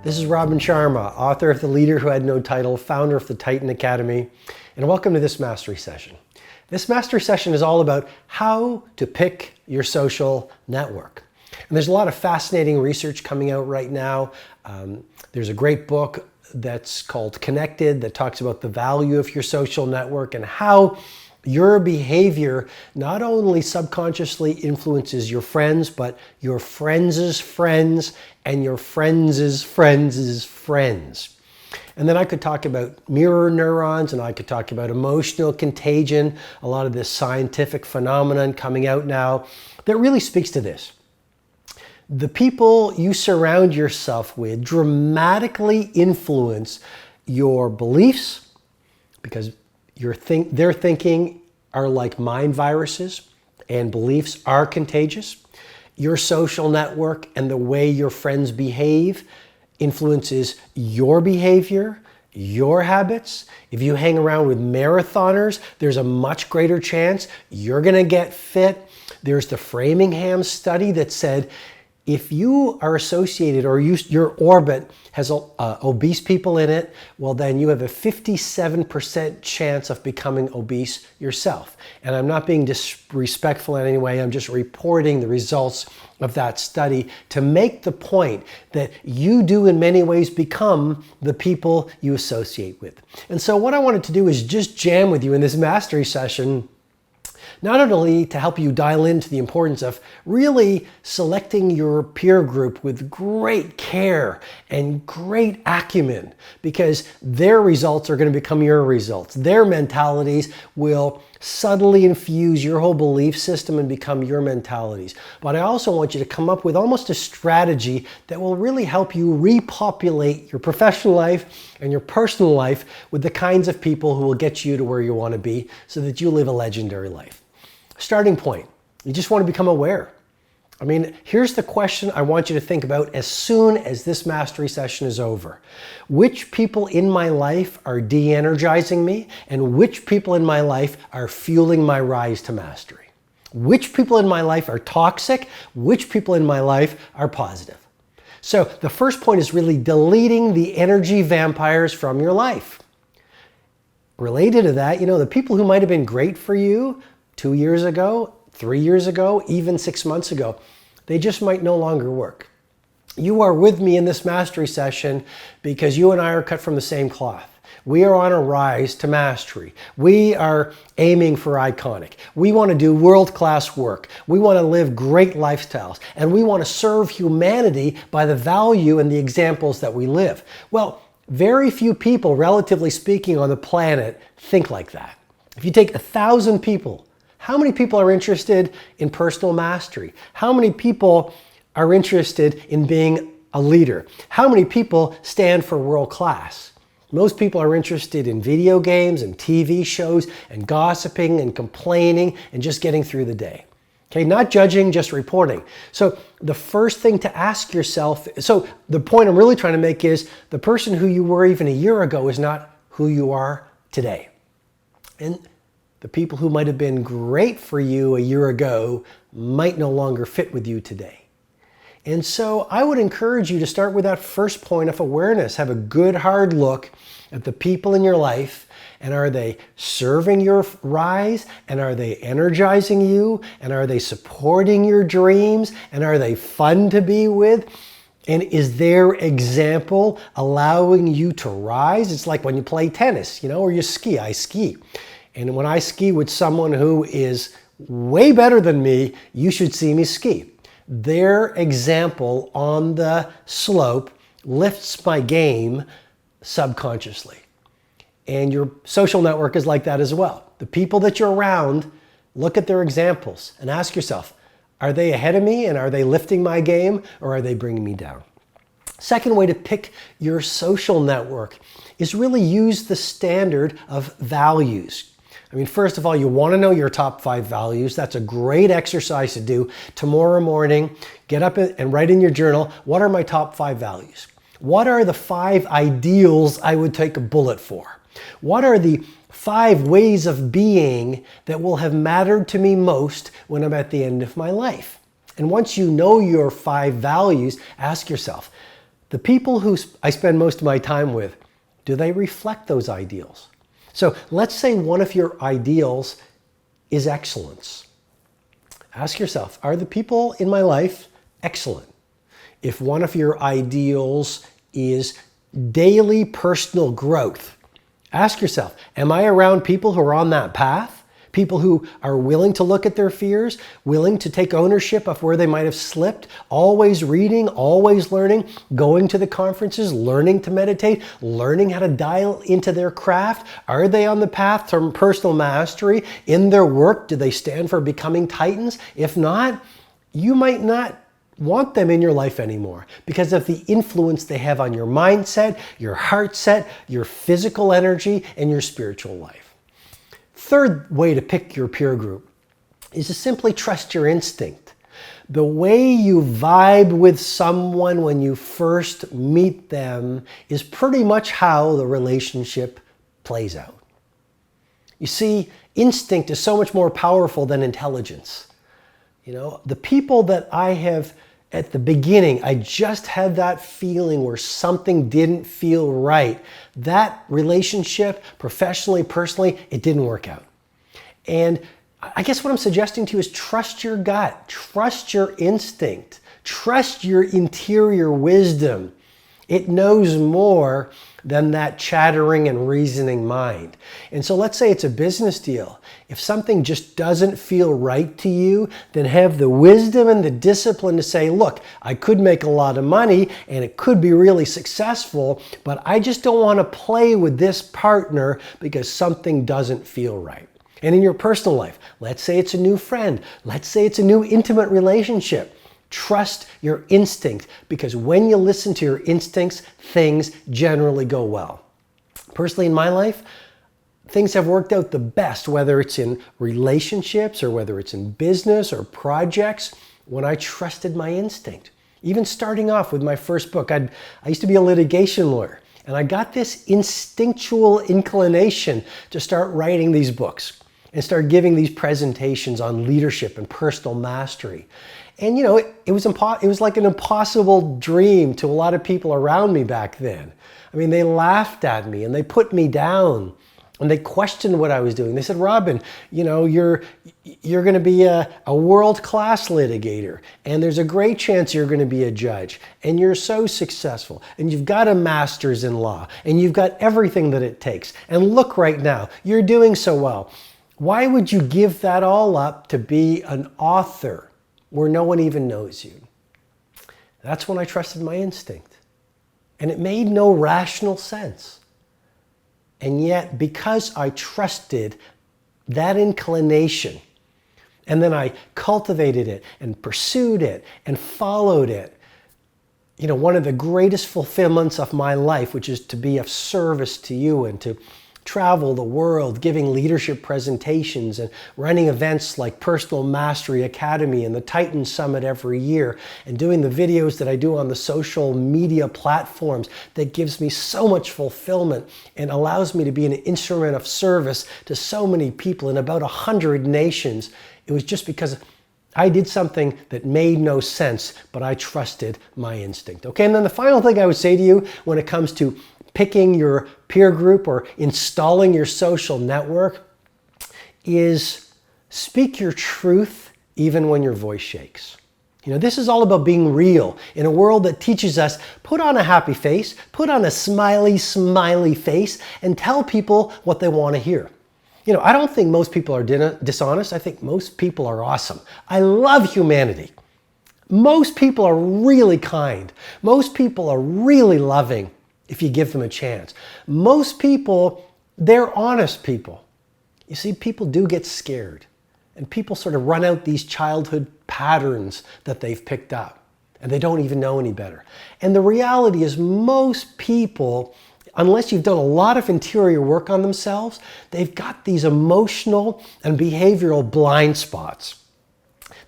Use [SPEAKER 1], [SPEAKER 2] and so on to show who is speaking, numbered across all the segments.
[SPEAKER 1] This is Sharma, author of The Leader Who Had No Title, founder of the Titan Academy, and welcome to this mastery session. This mastery session is all about how to pick your social network. And there's a lot of fascinating research coming out right now. There's a great book that's called Connected that talks about the value of your social network and how your behavior not only subconsciously influences your friends, but your friends' friends and your friends' friends' friends. And then I could talk about mirror neurons, and I could talk about emotional contagion, a lot of this scientific phenomenon coming out now that really speaks to this. The people you surround yourself with dramatically influence your beliefs, because their thinking are like mind viruses, and beliefs are contagious. Your social network and the way your friends behave influences your behavior, your habits. If you hang around with marathoners, there's a much greater chance you're going to get fit. There's the Framingham study that said if you are associated or your orbit has obese people in it, well then you have a 57% chance of becoming obese yourself. And I'm not being disrespectful in any way, I'm just reporting the results of that study to make the point that you do in many ways become the people you associate with. And so what I wanted to do is just jam with you in this mastery session, not only to help you dial into the importance of really selecting your peer group with great care and great acumen, because their results are going to become your results. Their mentalities will subtly infuse your whole belief system and become your mentalities. But I also want you to come up with almost a strategy that will really help you repopulate your professional life and your personal life with the kinds of people who will get you to where you want to be so that you live a legendary life. Starting point, you just want to become aware. I mean, here's the question I want you to think about as soon as this mastery session is over. Which people in my life are de-energizing me, and which people in my life are fueling my rise to mastery? Which people in my life are toxic? Which people in my life are positive? So the first point is really deleting the energy vampires from your life. Related to that, the people who might have been great for you 2 years ago, 3 years ago, even 6 months ago, they just might no longer work. You are with me in this mastery session because you and I are cut from the same cloth. We are on a rise to mastery. We are aiming for iconic. We want to do world-class work. We want to live great lifestyles. And we want to serve humanity by the value and the examples that we live. Well, very few people, relatively speaking, on the planet think like that. If you take 1,000 people, how many people are interested in personal mastery? How many people are interested in being a leader? How many people stand for world class? Most people are interested in video games and TV shows and gossiping and complaining and just getting through the day. Okay, not judging, just reporting. So the first thing to ask yourself, so the point I'm really trying to make is the person who you were even a year ago is not who you are today. And the people who might have been great for you a year ago might no longer fit with you today. And so I would encourage you to start with that first point of awareness. Have a good hard look at the people in your life, and are they serving your rise, and are they energizing you, and are they supporting your dreams, and are they fun to be with? And is their example allowing you to rise? It's like when you play tennis, or you ski. I ski. And when I ski with someone who is way better than me, you should see me ski. Their example on the slope lifts my game subconsciously. And your social network is like that as well. The people that you're around, look at their examples and ask yourself, are they ahead of me and are they lifting my game, or are they bringing me down? Second way to pick your social network is really use the standard of values. I mean, first of all, you want to know your top 5 values. That's a great exercise to do. Tomorrow morning, get up and write in your journal, what are my top 5 values? What are the 5 ideals I would take a bullet for? What are the 5 ways of being that will have mattered to me most when I'm at the end of my life? And once you know your 5 values, ask yourself, The people who I spend most of my time with, do they reflect those ideals? So let's say one of your ideals is excellence. Ask yourself, are the people in my life excellent? If one of your ideals is daily personal growth, ask yourself, am I around people who are on that path? People who are willing to look at their fears, willing to take ownership of where they might have slipped, always reading, always learning, going to the conferences, learning to meditate, learning how to dial into their craft. Are they on the path to personal mastery in their work? Do they stand for becoming titans? If not, you might not want them in your life anymore because of the influence they have on your mindset, your heart set, your physical energy, and your spiritual life. Third way to pick your peer group is to simply trust your instinct. The way you vibe with someone when you first meet them is pretty much how the relationship plays out. You see, instinct is so much more powerful than intelligence. You know, the people that I have at the beginning, I just had that feeling where something didn't feel right. That relationship, professionally, personally, it didn't work out. And I guess what I'm suggesting to you is trust your gut, trust your instinct, trust your interior wisdom. It knows more than that chattering and reasoning mind. And so let's say it's a business deal. If something just doesn't feel right to you, then have the wisdom and the discipline to say, look, I could make a lot of money and it could be really successful, but I just don't want to play with this partner because something doesn't feel right. And in your personal life, let's say it's a new friend, let's say it's a new intimate relationship. Trust your instinct, because when you listen to your instincts, things generally go well. Personally, in my life, things have worked out the best, whether it's in relationships or whether it's in business or projects, when I trusted my instinct. Even starting off with my first book, I used to be a litigation lawyer, and I got this instinctual inclination to start writing these books and start giving these presentations on leadership and personal mastery. And you know, it was like an impossible dream to a lot of people around me back then. I mean, they laughed at me and they put me down and they questioned what I was doing. They said, Robin, you know, you're going to be a world-class litigator, and there's a great chance you're going to be a judge, and you're so successful, and you've got a master's in law, and you've got everything that it takes. And look right now, you're doing so well. Why would you give that all up to be an author where no one even knows you? That's when I trusted my instinct. And it made no rational sense. And yet, because I trusted that inclination, and then I cultivated it and pursued it and followed it, you know, one of the greatest fulfillments of my life, which is to be of service to you and to travel the world, giving leadership presentations and running events like Personal Mastery Academy and the Titan Summit every year, and doing the videos that I do on the social media platforms, that gives me so much fulfillment and allows me to be an instrument of service to so many people in about 100 nations. It was just because I did something that made no sense, but I trusted my instinct. Okay, and then the final thing I would say to you when it comes to picking your peer group or installing your social network is speak your truth even when your voice shakes. You know, this is all about being real in a world that teaches us put on a happy face, put on a smiley face, and tell people what they want to hear. You know, I don't think most people are dishonest. I think most people are awesome. I love humanity. Most people are really kind. Most people are really loving if you give them a chance. Most people, they're honest people. You see, people do get scared, and people sort of run out these childhood patterns that they've picked up, and they don't even know any better. And the reality is most people, unless you've done a lot of interior work on themselves, they've got these emotional and behavioral blind spots.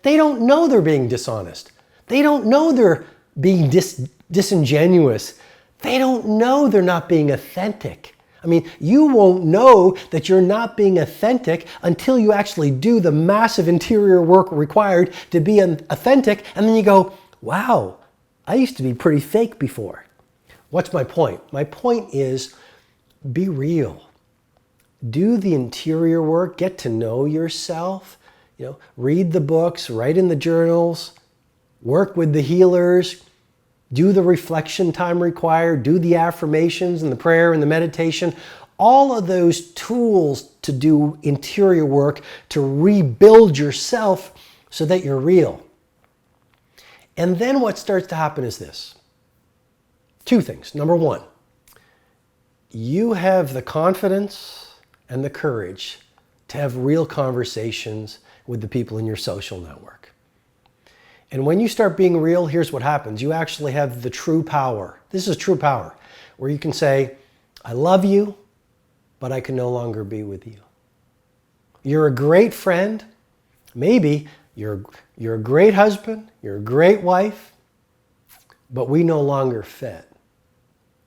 [SPEAKER 1] They don't know they're being dishonest. They don't know they're being disingenuous. They don't know they're not being authentic. I mean, you won't know that you're not being authentic until you actually do the massive interior work required to be authentic, and then you go, wow, I used to be pretty fake before. What's my point? My point is be real. Do the interior work, get to know yourself, read the books, write in the journals, work with the healers, do the reflection time required, do the affirmations and the prayer and the meditation. All of those tools to do interior work to rebuild yourself so that you're real. And then what starts to happen is this. Two things. Number one, you have the confidence and the courage to have real conversations with the people in your social network. And when you start being real, here's what happens. You actually have the true power. This is true power, where you can say, I love you, but I can no longer be with you. You're a great friend. Maybe you're a great husband. You're a great wife, but we no longer fit.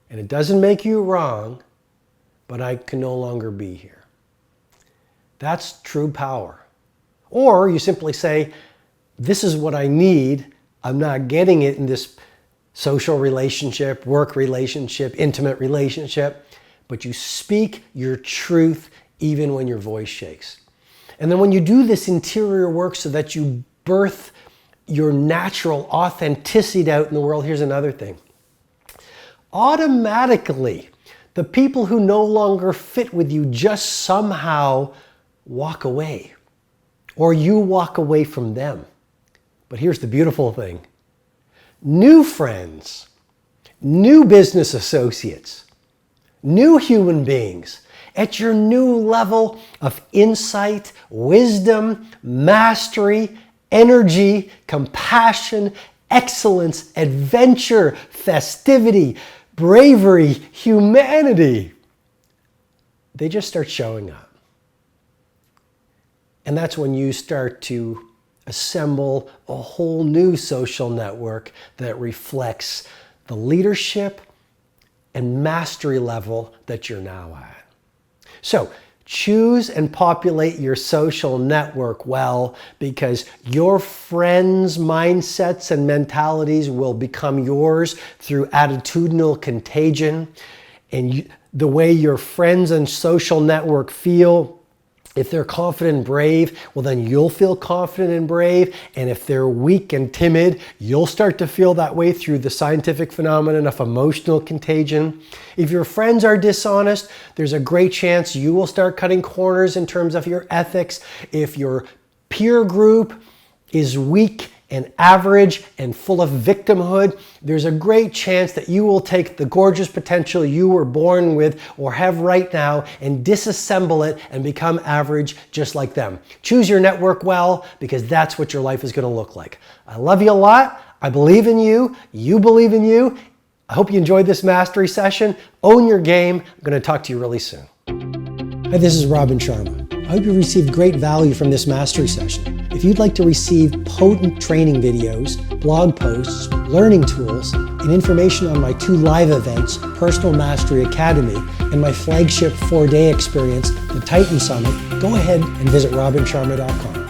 [SPEAKER 1] And it doesn't make you wrong, but I can no longer be here. That's true power. Or you simply say, this is what I need. I'm not getting it in this social relationship, work relationship, intimate relationship, but you speak your truth even when your voice shakes. And then when you do this interior work so that you birth your natural authenticity out in the world, here's another thing. Automatically, the people who no longer fit with you just somehow walk away, or you walk away from them. But here's the beautiful thing. New friends, new business associates, new human beings at your new level of insight, wisdom, mastery, energy, compassion, excellence, adventure, festivity, bravery, humanity. They just start showing up. And that's when you start to assemble a whole new social network that reflects the leadership and mastery level that you're now at. So choose and populate your social network well, because your friends' mindsets and mentalities will become yours through attitudinal contagion. And the way your friends and social network feel, if they're confident and brave, well then you'll feel confident and brave. And if they're weak and timid, you'll start to feel that way through the scientific phenomenon of emotional contagion. If your friends are dishonest, there's a great chance you will start cutting corners in terms of your ethics. If your peer group is weak and average and full of victimhood, there's a great chance that you will take the gorgeous potential you were born with or have right now and disassemble it and become average just like them. Choose your network well, because that's what your life is going to look like. I love you a lot. I believe in you. You believe in you. I hope you enjoyed this mastery session. Own your game. I'm going to talk to you really soon. Hi, this is Robin Sharma. I hope you received great value from this mastery session. If you'd like to receive potent training videos, blog posts, learning tools, and information on my 2 live events, Personal Mastery Academy and my flagship 4-day experience, the Titan Summit, go ahead and visit robinsharma.com.